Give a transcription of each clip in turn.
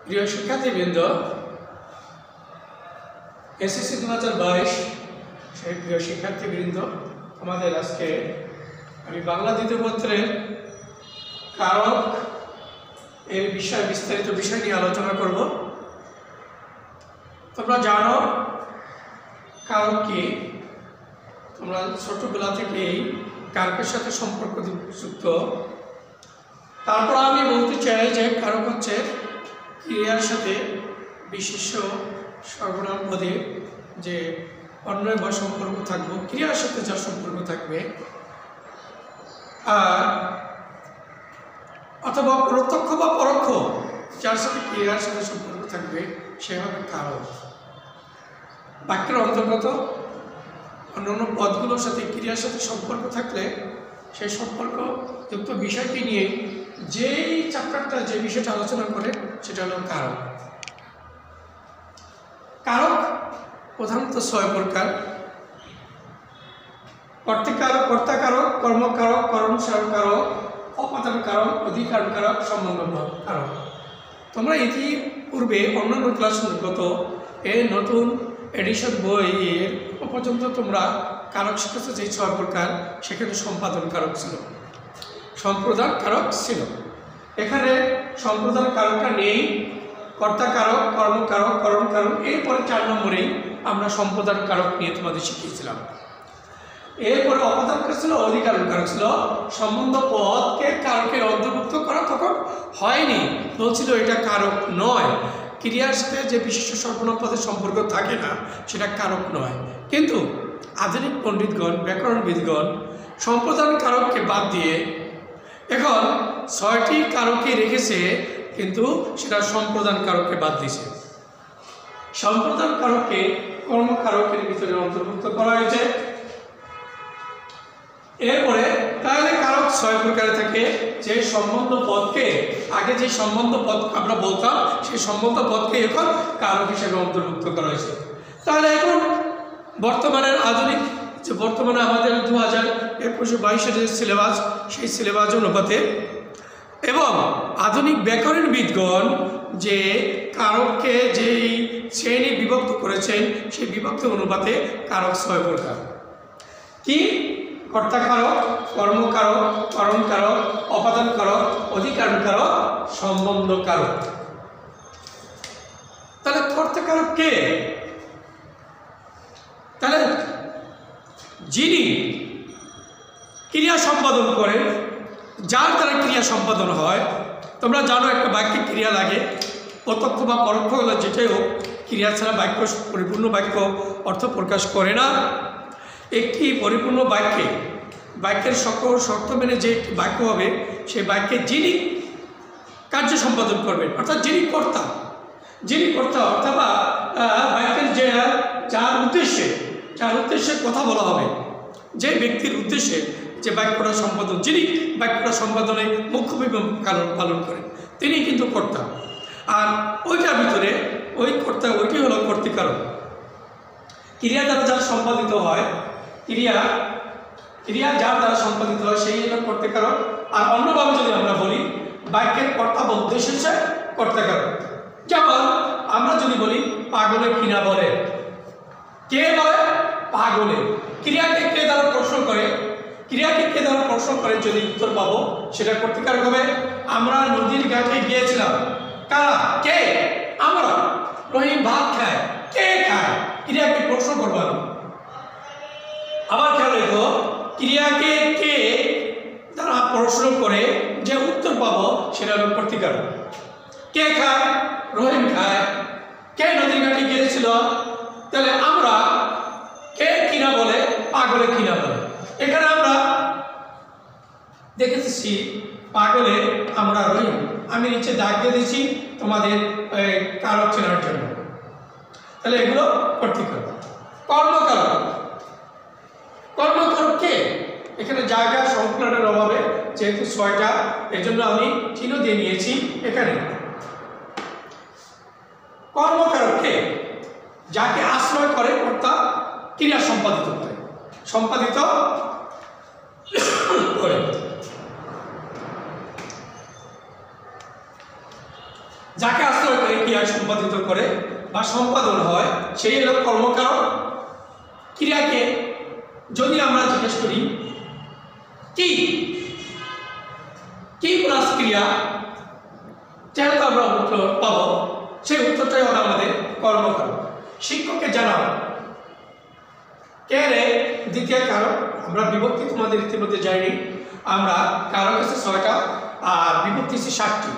প্রিয় শিক্ষার্থীবৃন্দ, এসএসসি 2022 সেই প্রিয় শিক্ষার্থীবৃন্দ, আমাদের আজকে আমি বাংলা দ্বিতীয় পত্রের কারক এর বিষয়ে বিস্তারিত বিষয় নিয়ে আলোচনা করব। তোমরা জানো কারক কি? তোমরা ছোটবেলা থেকেই কারকের সাথে সম্পর্ক যুক্ত। তারপর আমি বলতে চাই যে কারক হচ্ছে ক্রিয়ার সাথে বিশেষ্য সর্বনাম পদে যে অন্যয় বা সম্পর্ক থাকবে, ক্রিয়ার সাথে যা সম্পর্ক থাকবে, আর অথবা প্রত্যক্ষ বা পরোক্ষ যার সাথে ক্রিয়ার সাথে সম্পর্ক থাকবে সে হবে কারক। বাক্যের অন্তর্গত অন্যান্য পদগুলোর সাথে ক্রিয়ার সাথে সম্পর্ক থাকলে সেই সম্পর্ক যুক্ত বিষয়কে নিয়ে যেই চ্যাপ্টারটা যে বিষয়টা আলোচনা করে সেটা হলো কারক। কারক প্রধানত 6 প্রকার: কর্তৃকারক, কর্তাকারক, কর্মকারক, কর্মসারকারক, অপাদান কারক, অধিকারণ কারক, সম্বন্ধ কারক। তোমরা ইতিপূর্বে অন্যান্য ক্লাসগত এই নতুন এডিশন বইয়ের পর্যন্ত তোমরা কারক শিখেছো যে 6 প্রকার, সেখানে সম্পাদন কারক ছিল, সম্প্রদান কারক ছিল। এখানে সম্প্রদান কারকটা নেই। কর্তাকারক, কর্মকারক, করণকারক, এরপরে 4 নম্বরেই আমরা সম্প্রদান কারক নিয়ে তোমাদের শিখিয়েছিলাম। এরপরে অপাদান কারক ছিল, অধিকারণ কারক ছিল। সম্বন্ধ পদকে কারকের অন্তর্ভুক্ত করা তখন হয়নি, বলছিল এটা কারক নয়। ক্রিয়ার সাথে যে বিশেষ সর্বনাম পদের সম্পর্ক থাকে না সেটা কারক নয়। কিন্তু আধুনিক পণ্ডিতগণ, ব্যাকরণবিদগণ সম্প্রদান কারককে বাদ দিয়ে এখন 6টি কারককে রেখেছে, কিন্তু সেটা সম্প্রদান কারককে বাদ দিয়েছে। সম্প্রদান কারককে কর্মকারকের ভিতরে অন্তর্ভুক্ত করা হয়েছে। এরপরে তাহলে কারক 6 প্রকারে থাকে। যে সম্বন্ধ পদকে, আগে যে সম্বন্ধ পদ আমরা বলতাম, সেই সম্বন্ধ পদকে এখন কারক হিসেবে অন্তর্ভুক্ত করা হয়েছে। তাহলে এখন বর্তমানের আধুনিক যে বর্তমানে আমাদের 2021-22 যে সিলেবাস, সেই সিলেবাস অনুপাতে এবং আধুনিক ব্যাকরণবিদগণ যে কারককে যেই শ্রেণী বিভক্ত করেছেন সেই বিভক্ত অনুপাতে কারক 6 প্রকার। কি? কর্তাকারক, কর্মকারক, করণকারক, অপাদান কারক, অধিকারণ কারক, সম্বন্ধ কারক। তাহলে কর্তাকারক কে? তাহলে যিনি ক্রিয়া সম্পাদন করেন, যার দ্বারা ক্রিয়া সম্পাদন হয়। তোমরা জানো একটা বাক্যে ক্রিয়া লাগে, প্রত্যক্ষ বা পরোক্ষ হলো যেটাই হোক, ক্রিয়া ছাড়া বাক্য পরিপূর্ণ বাক্য অর্থ প্রকাশ করে না। একটি পরিপূর্ণ বাক্যের সকল শর্ত মেনে যে বাক্য হবে, সেই বাক্যে যিনি কার্য সম্পাদন করবেন, অর্থাৎ যিনি কর্তা অথবা বাক্যের যে যার উদ্দেশ্যে কথা বলা হবে, যে ব্যক্তির উদ্দেশ্যে যে বাক্যটা সম্পাদন, যিনি বাক্যটা সম্পাদনে মুখ্য ভূমিকা পালন করেন, তিনি কিন্তু কর্তা। আর ওইটার ভিতরে ওই কর্তা, ওইটি হলো কর্তৃকারক। ক্রিয়া দ্বারা যার সম্পাদিত হয়, ক্রিয়া যার দ্বারা সম্পাদিত হয় সেই হলো কর্তৃকারক। আর অন্যভাবে যদি আমরা বলি, বাক্যের কর্তা বা উদ্দেশ্য হচ্ছে কর্তৃকারক। যেমন আমরা যদি বলি পাগলে কিনা বলে, কে বলে? পাগলে। ক্রিয়াকে কে দ্বারা প্রশ্ন করে যদি উত্তর পাবো, সেটা কর্তৃকারক হবে। আমরা নদীর ঘাটে গিয়েছিলাম, কারা? কে? আমরা। রহিম ভাত খায়, কে খায়? ক্রিয়াকে প্রশ্ন করবো আমি। আবার খেয়াল রেখো, ক্রিয়াকে কে দ্বারা প্রশ্ন করে যে উত্তর পাবো সেটা হলো কর্তৃকারক। কে খায়? রহিম খায়। কে নদীর ঘাটে গিয়েছিল? তাহলে আমরা। কে কিনা বলে? পাগলে কিনা বলে। এখানে আমরা দেখেছি পাগলে, আমরা রহিম। আমি নিচে দাগ দিয়ে দিচ্ছি তোমাদের কারক চেনার জন্য। তাহলে এগুলো কর্তৃকারক। কর্মকারক কে? এখানে জায়গা সংকলনের অভাবে যেহেতু 6টা, এর জন্য আমি চিহ্ন দিয়ে নিয়েছি এখানে। কর্মকারক কে? যাকে আশ্রয় করে কর্তা ক্রিয়া সম্পাদিত করে। যাকে আশ্রয় করে ক্রিয়া সম্পাদিত করে বা সম্পাদন হয় সেই হলো কর্মকারক। ক্রিয়াকে যদি আমরা জিজ্ঞেস করি কি কি প্লাস ক্রিয়া, যেহেতু আমরা উত্তর পাবো, সেই উত্তরটাই হলো আমাদের কর্মকারক। শিক্ষককে জানাও কে রে দ্বিতীয় কারক। আমরা বিভক্তি তোমাদের ইতিমধ্যে যাইনি, আমরা কারক আছে 6টা আর বিভক্তি আছে 7টি।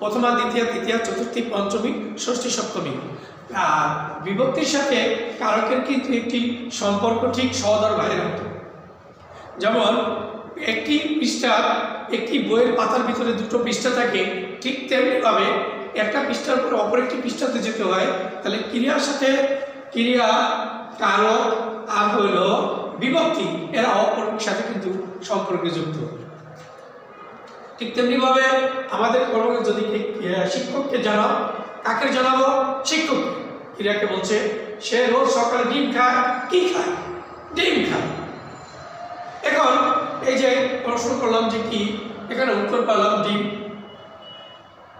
প্রথমা, দ্বিতীয়, তৃতীয়া, চতুর্থী, পঞ্চমী, ষষ্ঠী, সপ্তমী। আর বিভক্তির সাথে কারকের কিন্তু একটি সম্পর্ক ঠিক সহোদর ভাইয়ের মতো। যেমন একটি পৃষ্ঠা, একটি বইয়ের পাতার ভিতরে দুটো পৃষ্ঠা থাকে, ঠিক তেমনিভাবে একটা পৃষ্ঠার উপর অপর একটি পৃষ্ঠাতে যেতে হয়। তাহলে ক্রিয়ার সাথে ক্রিয়া, কারক আর হইল বিভক্তি, এরা অপরের সাথে কিন্তু সম্পর্কে যুক্ত। ঠিক তেমনিভাবে আমাদের কর্মকে যদি শিক্ষককে জানাও, কাকে জানাবো? শিক্ষক। ক্রিয়াকে বলছে সে রোজ সকালে ডিম খায়। কি খায়? ডিম খায়। এখন এই যে প্রশ্ন করলাম যে কি, এখানে উত্তর পেলাম ডিম।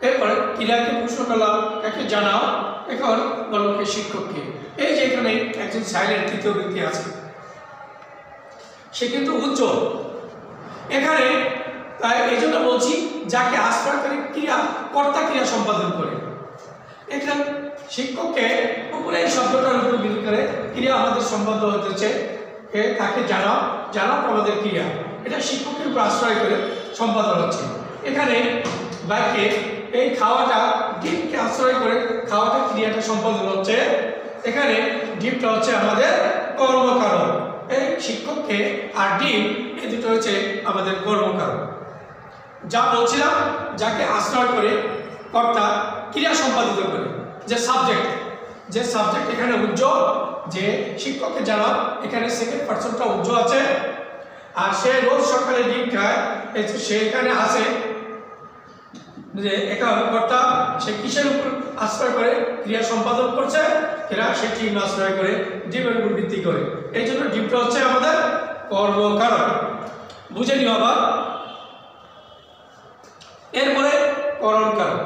এরপরে ক্রিয়াকে প্রশ্ন করলাম কাকে জানাও, এখন বলল কে? শিক্ষককে। এই যে এখানে একজন সাইলেন্ট তৃতীয় ব্যক্তি আছে, সে কিন্তু উজ্জ্বল এখানে। তাই এই জন্য বলছি যাকে আশ্রয় করে ক্রিয়া, কর্তা ক্রিয়া সম্পাদন করে। এখানে শিক্ষককে উপরে এই শব্দটার উপরে ভিত্তি করে ক্রিয়া আমাদের সম্বন্ধ হতেছে তাকে জানাও, জানাও আমাদের ক্রিয়া, এটা শিক্ষকের উপর আশ্রয় করে সম্পাদন হচ্ছে। এখানে বাক্যে এই খাওয়াটা ডিমকে আশ্রয় করে খাওয়াটা ক্রিয়াটা সম্পাদন হচ্ছে। এখানে ডিমটা হচ্ছে আমাদের কর্মকারক। এই শিক্ষককে আর ডিম এই দুটো হচ্ছে আমাদের কর্মকারক। যা বলছিলাম, যাকে আশ্রয় করে কর্তা ক্রিয়া সম্পাদিত করে, যে সাবজেক্ট এখানে উজ্জ্বল, যে শিক্ষককে জানাও এখানে সেকেন্ড পার্সনটা উজ্জ্বল আছে। আর সে রোজ সকালে ডিম খায়, সে এখানে আসে যে একা কর্তা, সে কিসের উপর আশ্রয় করে ক্রিয়া সম্পাদন করছে? এরা সে ডিম আশ্রয় করে, ডিমের উপর ভিত্তি করে। এই জন্য ডিমটা হচ্ছে আমাদের কর্মকারক। বুঝে নিও আবার। এরপরে করণকারক,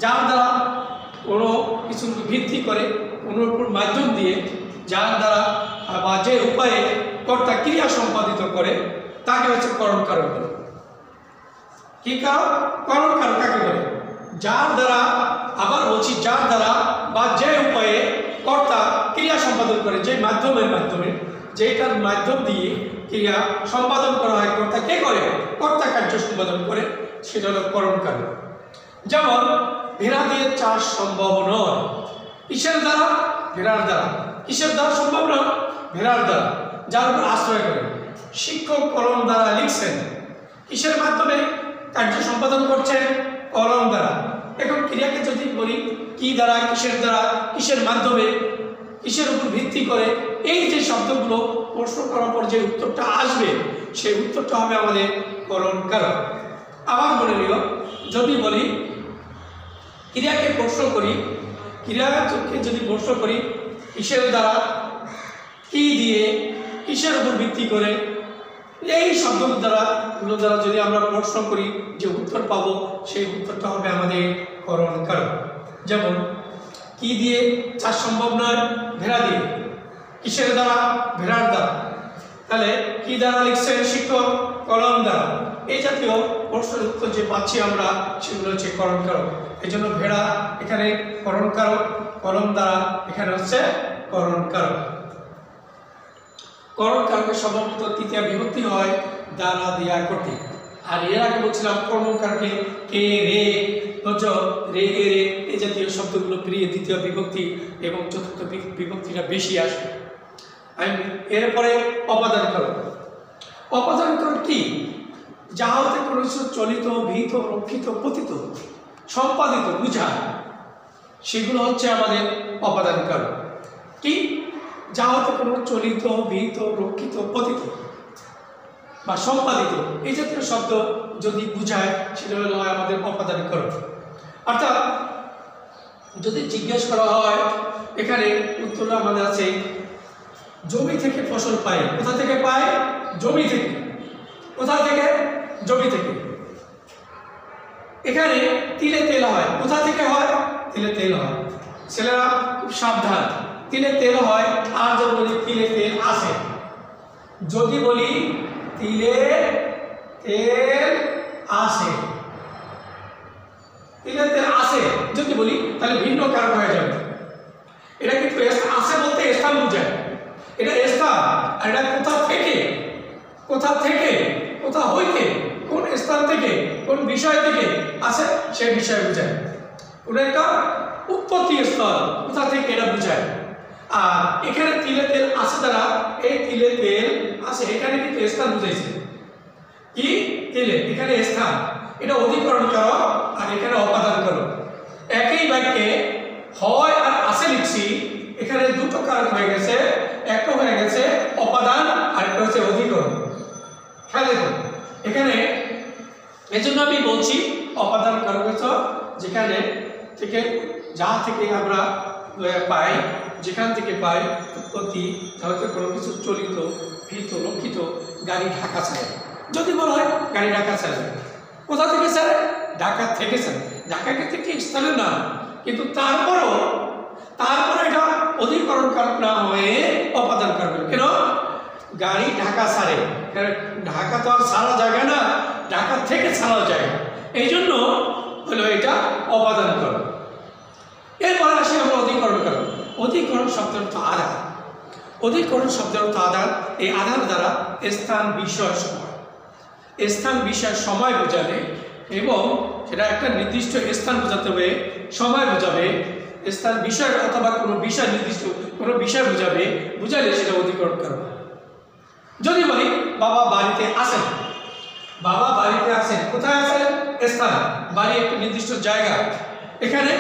যার দ্বারা কোনো কিছু ভিত্তি করে, কোনোর উপর মাধ্যম দিয়ে, যার দ্বারা বা যে উপায়ে কর্তা ক্রিয়া সম্পাদিত করে তাকে হচ্ছে করণকারক। কি কারক? করণকারক কাকে বলে? যার দ্বারা, আবার বলছি, যার দ্বারা বা যে উপায়ে কর্তা ক্রিয়া সম্পাদন করে, যে মাধ্যমে যেটার মাধ্যম দিয়ে ক্রিয়া সম্পাদন করা হয়, কর্তা কে করে? কর্তা কার্য সম্পাদন করে, সেটা হলো করণকারক। যেমন ভেড়া দিয়ে চাষ সম্ভব নয়। কিসের দ্বারা? ভেড়ার দ্বারা। কিসের দ্বারা সম্ভব নয়? ভেড়ার দ্বারা, যার উপর আশ্রয় করে। শিক্ষক কলম দ্বারা লিখছেন। কিসের মাধ্যমে কার্য সম্পাদন করছেন? কলম দ্বারা। এখন ক্রিয়াকে যদি বলি কি দ্বারা, কিসের দ্বারা, কিসের মাধ্যমে, কিসের উপর ভিত্তি করে, এই যে শব্দগুলো প্রশ্ন করার পর যে উত্তরটা আসবে, সেই উত্তরটা হবে আমাদের করণকারক। আবার বলে নিও, যদি বলি ক্রিয়াকে প্রশ্ন করি, ক্রিয়াকে যদি প্রশ্ন করি কিসের দ্বারা, কি দিয়ে, কিসের উপর ভিত্তি করে, এই শব্দগুলো দ্বারা যদি আমরা প্রশ্ন করি, যে উত্তর পাবো সেই উত্তরটা হবে আমাদের করণকারক। যেমন কি দিয়ে চাষ সম্ভব নয়? ভেড়া দিয়ে। কিসের দ্বারা? ভেড়ার দ্বারা। তাহলে কি দ্বারা লিখছেন শিক্ষক? কলম দ্বারা। এই জাতীয় প্রশ্নের উত্তর যে পাচ্ছি আমরা, সেগুলো হচ্ছে করণকারক। এই জন্য ভেড়া এখানে করণকারক, কলম দ্বারা এখানে হচ্ছে করণকারক। করণকারকের সম্ভবত তৃতীয় বিভক্তি হয় দ্বারা দিয়া করতে। আর এর আগে বলছিলাম কর্মকারকে কে, রে, রে, এই জাতীয় শব্দগুলো প্রিয় দ্বিতীয় বিভক্তি এবং চতুর্থ বিভক্তিটা বেশি আসে। এরপরে অপাদানকারক। অপাদানকারক কি? যা হতে কোনো কিছু চলিত, ভীত, রক্ষিত, পতিত, সম্পাদিত বুঝায়, সেগুলো হচ্ছে আমাদের অপাদানকারক। কি? যা হতে কোনো চলিত, ভীত, রক্ষিত, পতিত বা সম্পাদিত, এই জাতীয় শব্দ যদি বুঝায়, সেটা হলো আমাদের অপাদানকারক। অর্থাৎ যদি জিজ্ঞেস করা হয়, এখানে উত্তর আমাদের আছে জমি থেকে ফসল পাই। কোথা থেকে পাই? জমি থেকে। কোথা থেকে? জমি থেকে। এখানে তিলে তেল হয়, কোথা থেকে হয়? তিলে তেল হয়। ছেলেরা খুব সাবধান, তিলে তেল হয়। আর যদি বলি তিলে তেল আসে, যদি বলি তিলে তেল আসে, তিলে তেল আসে যদি বলি, তাহলে ভিন্ন কারণ হয়ে যাবে। এটা কিন্তু আসে বলতে স্থান বোঝায়, এটা স্থান। আর এটা কোথা থেকে, কোথা থেকে, কোথা হইতে, কোন স্থান থেকে, কোন বিষয় থেকে আসে সেই বিষয় বোঝায়। কোন একটা উৎপত্তি স্থল, কোথা থেকে এটা বোঝায়। আর এখানে তিলে তেল আসে দ্বারা এই তিলে তেল আসে, এখানে কিন্তু স্থান বুঝাইছে। কি? তিলে, এখানে স্থান, এটা অধিকরণ কারক আর এখানে অপাদান কারক। একই বাক্যে হয় আর আসে লিখছি, এখানে দুটো কারক হয়ে গেছে, একটা হয়ে গেছে অপাদান আর একটা হচ্ছে অধিকরণ। খেয়াল দেখো এখানে, এজন্য আমি বলছি অপাদান কারক হচ্ছে যেখানে থেকে, যা থেকে আমরা পাই, যেখান থেকে পাই উৎপত্তি, হয়তো কোনো কিছু চলিত, ভীত, লক্ষিত, গাড়ি ঢাকা ছাড়ে। যদি বলা হয় গাড়ি ঢাকা ছাড়ে, কোথা থেকে ছাড়ে? ঢাকা থেকে ছাড়ে। ঢাকা কিন্তু একটি স্থানের নাম, কিন্তু তারপরও এটা অধিকরণ কারক না হয়ে অপাদান কারক। কেন? গাড়ি ঢাকা ছাড়ে, ঢাকা তো আর ছাড়া জায়গা না, ঢাকা থেকে ছাড়া যায়, এই জন্য হলো এটা অপাদান কারক। এরপরে আসি আমরা অধিকরণ কারক। অধিকরণ শব্দের অর্থ আধার। অধিকরণ শব্দের অর্থ আধার। এই আধার দ্বারা স্থান, বিষয়, সময়, স্থান, বিষয়, সময় বোঝাবে, এবং সেটা একটা নির্দিষ্ট স্থান বোঝাতে হবে, সময় বোঝাবে, স্থান, বিষয় অথবা কোনো বিষয়, নির্দিষ্ট কোনো বিষয় বোঝাবে, বুঝালে সেটা অধিকরণ কারক। যদি বলি বাবা বাড়িতে আসেন, বাবা বাড়িতে আসেন, কোথায় আসেন? স্থান, বাড়ি একটা নির্দিষ্ট জায়গা, এখানে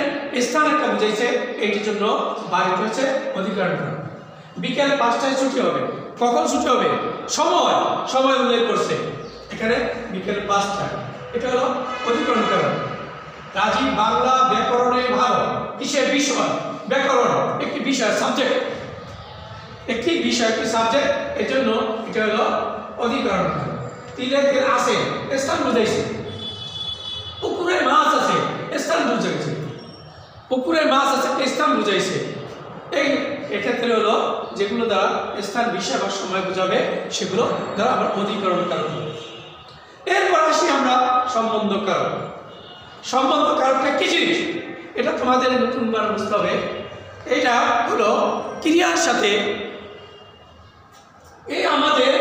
স্থান একটা বুঝাইছে, এইটির জন্য বাড়িতে হচ্ছে অধিকরণ কারক। বিকেল 5টায় ছুটি হবে, কখন ছুটি হবে? সময়, সময় উল্লেখ করছে, এখানে বিকেল 5টায়, এটা হলো অধিকরণ কারক। রাজীব বাংলা ব্যাকরণে ভালো, কিসের বিষয়? ব্যাকরণ একটি বিষয়, সাবজেক্ট, একটি বিষয়, একটি সাবজেক্ট, এর জন্য এটা হলো অধিকরণ কারক। তিলে তেল আসে, স্থান বুঝাইছে। পুকুরে মাছ আছে, স্থান বুঝাইছে। পুকুরে মাছ আছে, স্থান বুঝাইছে। এই এক্ষেত্রে হলো যেগুলো দ্বারা স্থান, বিষয় বা সময় বোঝাবে, সেগুলো দ্বারা আমরা অধিকরণ কারক। এরপর আসি আমরা সম্বন্ধ কারক। সম্বন্ধ কারকটা কি জিনিস? এটা তোমাদের নতুনবার বুঝতে হবে। এটা হলো ক্রিয়ার সাথে, এই আমাদের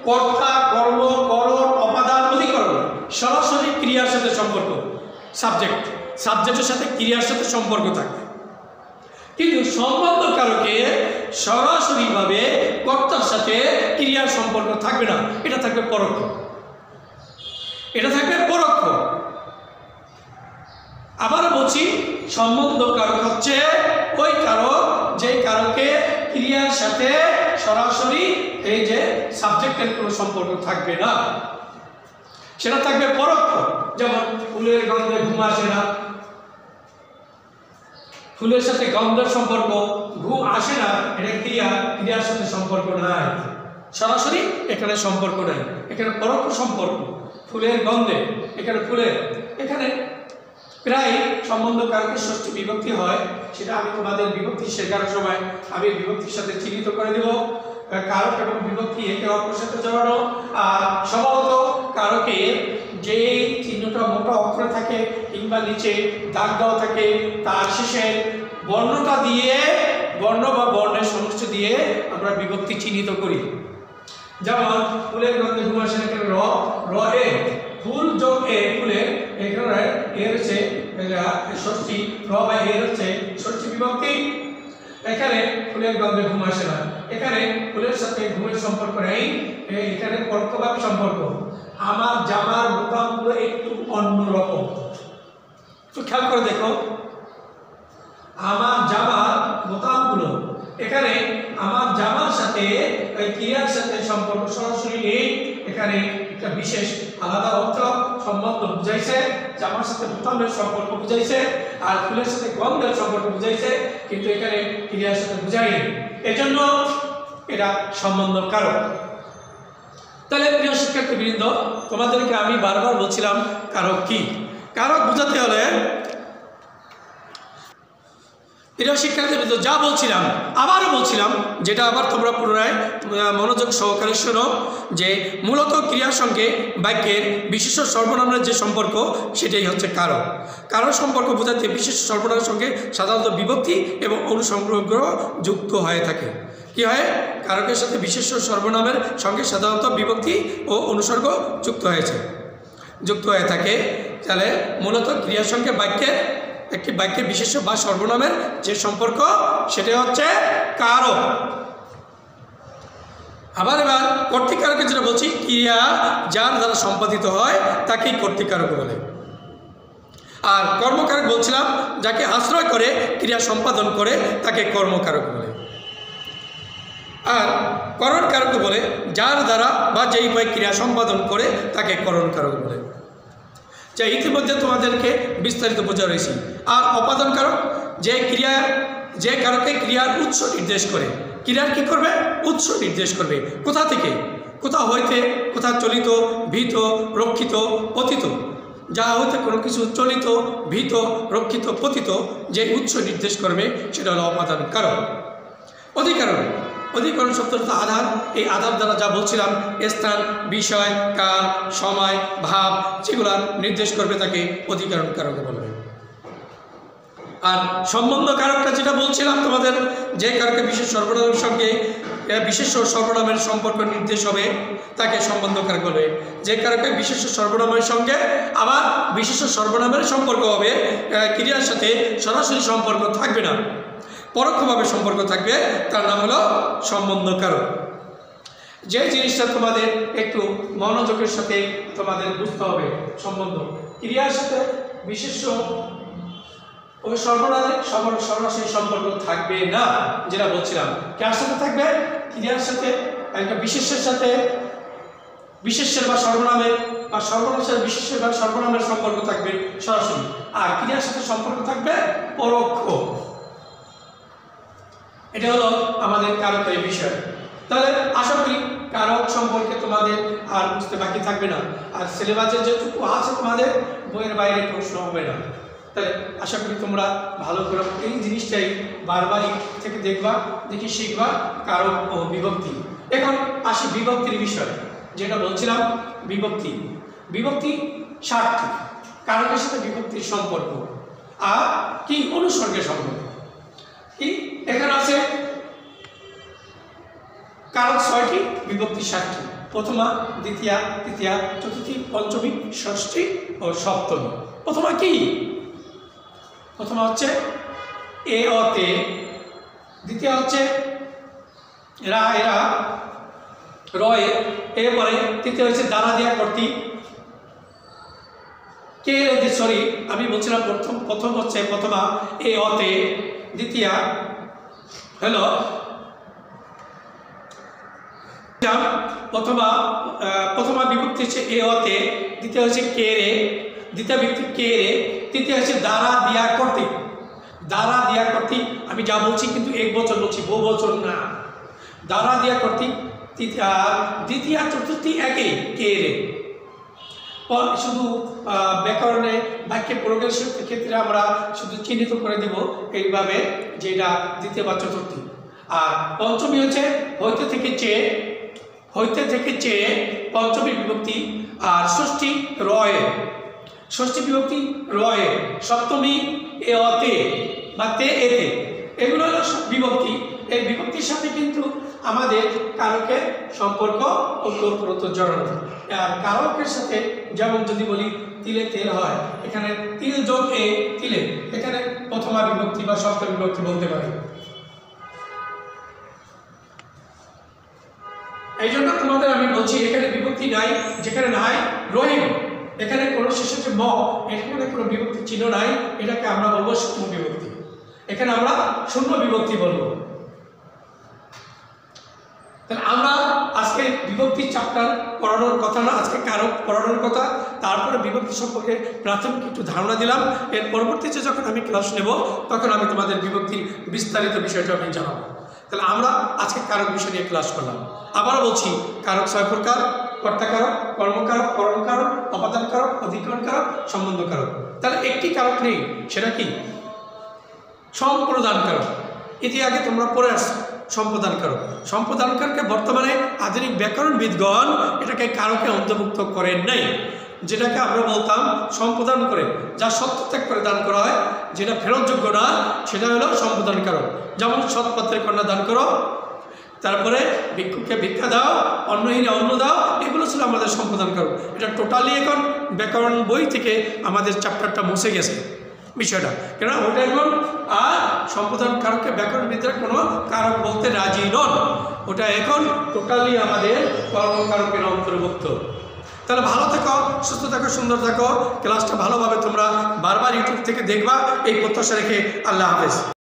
কর্তা, কর্ম, করণ, অপাদান, অধিকরণ সরাসরি ক্রিয়ার সাথে সম্পর্ক। সাবজেক্টের সাথে ক্রিয়ার সাথে সম্পর্ক থাকে, কিন্তু সম্বন্ধ কারকে সরাসরিভাবে কর্তার সাথে ক্রিয়ার সম্পর্ক থাকবে না, এটা থাকবে পরোক্ষ, এটা থাকবে পরোক্ষ। আবার বলছি, সম্বন্ধ কারক হচ্ছে ওই কারক যে কারকে ক্রিয়ার সাথে সরাসরি এই যে সাবজেক্টের কোনো সম্পর্ক থাকবে না, সেটা থাকবে পরোক্ষ। যেমন ফুলের গন্ধে ঘুম আসে না, ফুলের সাথে গন্ধের সম্পর্ক, ঘুম আসে না, এটা ক্রিয়ার সাথে সম্পর্ক নাই, সরাসরি এখানে সম্পর্ক নাই, এখানে পরোক্ষ সম্পর্ক। ফুলের গন্ধে, এখানে ফুলের, এখানে প্রায় সম্বন্ধ কারকের ষষ্ঠী বিভক্তি হয়, সেটা আমি তোমাদের বিভক্তি শেখার সময় আমি বিভক্তির সাথে চিহ্নিত করে দেব। কারক এবং বিভক্তি একে অপরের সাথে জড়ানো। আর সম্ভবত কারকে যে চিহ্নটা মোটা অক্ষরে থাকে কিংবা নিচে দাগ দেওয়া থাকে, তার শেষে বর্ণটা দিয়ে, বর্ণ বা বর্ণের সমষ্টি দিয়ে আমরা বিভক্তি চিহ্নিত করি। যেমন ফুলের গন্ধে ঘুম আসে, এখানে র এ, ফুল যোগ এ, ফুলের, এখানে এর হচ্ছে ষষ্ঠী, র বা এর হচ্ছে ষষ্ঠী বিভক্তি। এখানে ফুলের গন্ধে ঘুম আসে না, এখানে ফুলের সাথে ঘুমের সম্পর্ক নেই, এখানে পরোক্ষভাবে সম্পর্ক। আমার জামার বোতামগুলো একটু অন্যরকম, একটু খেয়াল করে দেখো, আমার জামার বোতামগুলো, এখানে আমার জামার সাথে ওই ক্রিয়ার সাথে সম্পর্ক সরাসরি নেই, এখানে একটা বিশেষ আলাদা অর্থ সম্বন্ধ বুঝাইছে, জামার সাথে বোতামের সম্পর্ক বুঝাইছে, আর ফুলের সাথে গন্ধের সম্পর্ক বুঝাইছে, কিন্তু এখানে ক্রিয়ার সাথে বুঝায়নি, এজন্য এটা সম্বন্ধ কারক। তাহলে প্রিয় শিক্ষার্থীবৃন্দ, তোমাদেরকে আমি বারবার বলছিলাম কারক কি। কারক বোঝাতে হলে প্রিয় শিক্ষার্থীবৃন্দ, যা বলছিলাম আবারও বলছিলাম, যেটা আবার তোমরা পুনরায় মনোযোগ সহকারে শোনো, যে মূলত ক্রিয়ার সঙ্গে বাক্যের বিশেষ্য সর্বনামের যে সম্পর্ক সেটাই হচ্ছে কারক। কারক সম্পর্ক বোঝাতে বিশেষ্য সর্বনামের সঙ্গে সাধারণত বিভক্তি এবং অনুসর্গ যুক্ত হয়ে থাকে। কি হয়? কারকের সাথে বিশেষ্য সর্বনামের সঙ্গে সাধারণত বিভক্তি ও অনুসর্গ যুক্ত হয়ে থাকে। তাহলে মূলত ক্রিয়ার সঙ্গে একটি বাক্যের বিশেষ্য বা সর্বনামের যে সম্পর্ক সেটা হচ্ছে কারক। এবার কর্তৃকারকের যেটা বলছি, ক্রিয়া যার দ্বারা সম্পাদিত হয় তাকেই কর্তৃকারক বলে। আর কর্মকারক বলছিলাম, যাকে আশ্রয় করে ক্রিয়া সম্পাদন করে তাকে কর্মকারক বলে। আর করণকারক বলে যার দ্বারা বা যেই উপায়ে ক্রিয়া সম্পাদন করে তাকে করণকারক বলে, যা ইতিমধ্যে তোমাদেরকে বিস্তারিত বোঝা রয়েছে। আর অপাদানকারক যে কারকে ক্রিয়ার উৎস নির্দেশ করে। ক্রিয়ার কি করবে? উৎস নির্দেশ করবে। কোথা থেকে? কোথা হইতে, কোথা চলিত, ভীত, রক্ষিত, পতিত, যা হইতে কোনো কিছু চলিত, ভীত, রক্ষিত, পতিত যে উৎস নির্দেশ করবে সেটা হলো অপাদানকারক। অধিকরণ শব্দটা আধার। এই আধার দ্বারা যা বলছিলাম, স্থান, বিষয়, কাল, সময়, ভাব যেগুলা নির্দেশ করবে তাকে অধিকরণ কারক বলবে। আর সম্বন্ধ কারকটা যেটা বলছিলাম তোমাদের, যে কারকে বিশেষ সর্বনামের সঙ্গে বিশেষ সর্বনামের সম্পর্ক নির্দেশ হবে তাকে সম্বন্ধ কারক বলবে। যে কারকে বিশেষ সর্বনামের সঙ্গে আবার বিশেষ সর্বনামের সম্পর্ক হবে, ক্রিয়ার সাথে সরাসরি সম্পর্ক থাকবে না, পরোক্ষভাবে সম্পর্ক থাকবে, তার নাম হলো সম্বন্ধ কারক। যে জিনিসটা তোমাদের একটু মনোযোগের সাথে তোমাদের বুঝতে হবে, সম্বন্ধ ক্রিয়ার সাথে বিশেষ ওই সর্বনামের সরাসরি সম্পর্ক থাকবে না, যেটা বলছিলাম। কার সাথে থাকবে? ক্রিয়ার সাথে, একটা বিশেষের সাথে বিশেষের বা সর্বনামের, বা সর্বনামের বিশেষের বা সর্বনামের সম্পর্ক থাকবে সরাসরি, আর ক্রিয়ার সাথে সম্পর্ক থাকবে পরোক্ষ। এটা হলো আমাদের কারকের বিষয়। তাহলে আশা করি কারক সম্পর্কে তোমাদের আর বুঝতে বাকি থাকবে না। আর সিলেবাসে যেটুকু আছে তোমাদের বইয়ের বাইরে প্রশ্ন হবে না। তাহলে আশা করি তোমরা ভালো করে এই জিনিসটাই বারবারই থেকে দেখবা, দেখি শিখবা, কারক ও বিভক্তি। এখন আসি বিভক্তির বিষয়, যেটা বলছিলাম বিভক্তি 60টি। কারকের সাথে বিভক্তির সম্পর্ক আর কি অনুসর্গের সম্পর্ক কি এখানে আছে। কারক 6টি, বিভক্তি 60টি। প্রথমা, দ্বিতীয়া, তৃতীয়া, চতুর্থী, পঞ্চমী, ষষ্ঠী ও সপ্তমী। প্রথমা কি? প্রথমা হচ্ছে এ অতে, দ্বিতীয় হচ্ছে রা এরা রয়ে, এরপরে তৃতীয় হচ্ছে দ্বারা দিয়া কর্তৃক কে, সরি আমি বলছিলাম প্রথম হচ্ছে প্রথমা এ অতে, দ্বিতীয়া হলো প্রথমা বিভক্তি হচ্ছে এ অতে, দ্বিতীয় হচ্ছে কে রে, দ্বিতীয় বিভক্তি কে রে, তৃতীয় হচ্ছে দ্বারা দিয়া কর্তৃক। দ্বারা দিয়া কর্তৃক আমি যা বলছি কিন্তু এক বছর বলছি, বহু বছর না। দ্বারা দিয়া কর্তৃক দ্বিতীয় চতুর্থী একই কে রে। শুধু ব্যাকরণে বাক্যে প্রয়োগের ক্ষেত্রে আমরা শুধু চিহ্নিত করে দেব এইভাবে, যে এটা দ্বিতীয় বা চতুর্থী। আর পঞ্চমী হচ্ছে হইতে থেকে চেয়ে পঞ্চমী বিভক্তি। আর ষষ্ঠী রয়ে, ষষ্ঠী বিভক্তি রয়ে। সপ্তমী এ অতে বা তে এতে, এগুলো হলো বিভক্তি। এই বিভক্তির সাথে কিন্তু আমাদের কারকের সম্পর্ক ওতপ্রোত জড়ানো। আর কারকের সাথে যেমন যদি বলি তিলে তেল হয়, এখানে তিল যোগ এ তিলে, এখানে প্রথমা বিভক্তি বা সপ্তমী বিভক্তি বলতে পারি। এই জন্য তোমাদের আমি বলছি এখানে বিভক্তি নাই, যেখানে নাই রহিম, এখানে কোনো শেষে যে ম, এখানে কোনো বিভক্তি চিহ্ন নাই, এটাকে আমরা বলবো শূন্য বিভক্তি। এখানে আমরা শূন্য বিভক্তি বলবো। তাহলে আমরা আজকে বিভক্তি চ্যাপ্টার পড়ানোর কথা না, আজকে কারক পড়ানোর কথা। তারপরে বিভক্তি সম্পর্কে প্রাথমিক একটু ধারণা দিলাম। এর পরবর্তীতে যখন আমি ক্লাস নেব তখন আমি তোমাদের বিভক্তির বিস্তারিত বিষয়টা আমি জানাবো। তাহলে আমরা আজকে কারক বিষয় নিয়ে ক্লাস করলাম। আবারও বলছি, কারক 6 প্রকার: কর্তাকারক, কর্মকারক, করণকারক, অপাদানকারক, অধিকরণকারক, সম্বন্ধকারক। তাহলে একটি কারক নেই, সেটা কি? সম্প্রদান কারক। এটি আগে তোমরা পড়ে আসছো, সম্প্রদান কারক। সম্প্রদান কারকে বর্তমানে আধুনিক ব্যাকরণবিদগণ এটাকে কারকে অন্তর্ভুক্ত করেন নাই। যেটাকে আমরা বলতাম সম্প্রদান করে, যা সত্য ত্যাগ করে দান করা হয়, যেটা ফেরতযোগ্য না, সেটা হলো সম্প্রদান কারক। যেমন সৎপাত্রের কন্যা দান করো, তারপরে ভিক্ষুককে ভিক্ষা দাও, অন্নহীনে অন্ন দাও, এগুলো ছিল আমাদের সম্প্রদান কারক। এটা টোটালি এখন ব্যাকরণ বই থেকে আমাদের চ্যাপ্টারটা মুছে গেছে বিষয়টা, কেননা ওটা এখন আর সম্প্রদান কারককে ব্যাকরণবিদরা কোনো কারক বলতে রাজি নন। ওটা এখন টোটালি আমাদের কর্মকারকের অন্তর্ভুক্ত। তাহলে ভালো থেকো, সুস্থ থাকো, সুন্দর থাকো। ক্লাসটা ভালোভাবে তোমরা বারবার ইউটিউব থেকে দেখবা, এই প্রত্যাশা রেখে আল্লাহ হাফেজ।